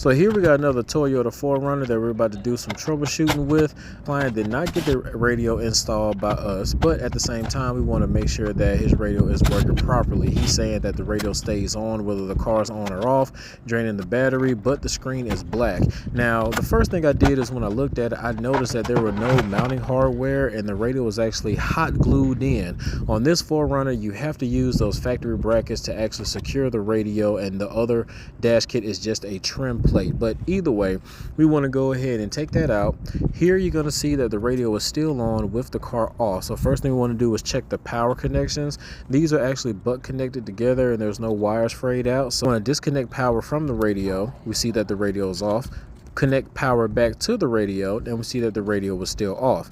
So here we got another Toyota 4runner that we're about to do some troubleshooting with. Client did not get the radio installed by us, but at the same time we want to make sure that his radio is working properly. He's saying that the radio stays on whether the car's on or off, draining the battery, but the screen is black. Now the first thing I did is when I looked at it, I noticed that there were no mounting hardware and the radio was actually hot glued in. On this 4runner you have to use those factory brackets to actually secure the radio, and the other dash kit is just a trim plate. But either way, we want to go ahead and take that out. Here you're going to see that the radio is still on with the car off. So first thing we want to do is check the power connections. These are actually butt connected together and there's no wires frayed out. So I want to disconnect power from the radio. We see that the radio is off. Connect power back to the radio and we see that the radio was still off.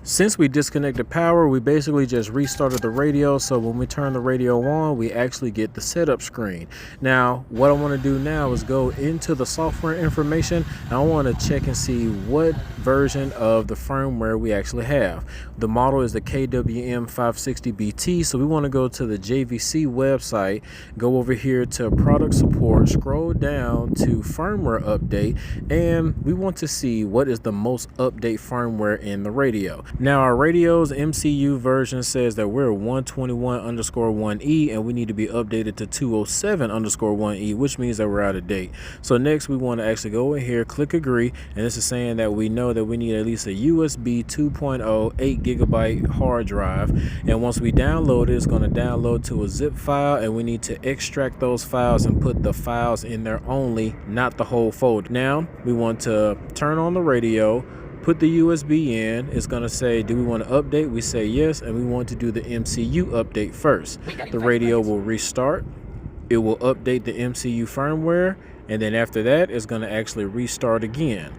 Since we disconnected power, we basically just restarted the radio, so when we turn the radio on, we actually get the setup screen. Now, what I want to do now is go into the software information, and I want to check and see what version of the firmware we actually have. The model is the KWM560BT, so we want to go to the JVC website, go over here to product support, scroll down to firmware update, and we want to see what is the most update firmware in the radio. Now our radio's MCU version says that we're 121_1E and we need to be updated to 207_1E, which means that we're out of date. So next we want to actually go in here, click agree, and this is saying that we know that we need at least a USB 2.0 8GB hard drive, and once we download it, it's going to download to a zip file, and we need to extract those files and put the files in there only, not the whole folder. Now we want to turn on the radio, put the USB in. It's going to say, do we want to update? We say yes, and we want to do the MCU update first. The radio will restart. It will update the MCU firmware, and then after that, it's going to actually restart again.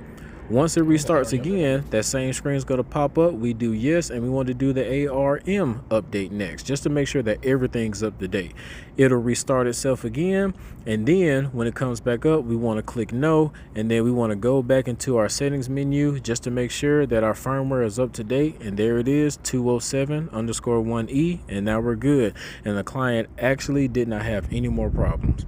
Once it restarts again, that same screen is going to pop up. We do yes, and we want to do the ARM update next, just to make sure that everything's up to date. It'll restart itself again, and then when it comes back up, we want to click no, and then we want to go back into our settings menu just to make sure that our firmware is up to date, and there it is, 207_1E, and now we're good. And the client actually did not have any more problems.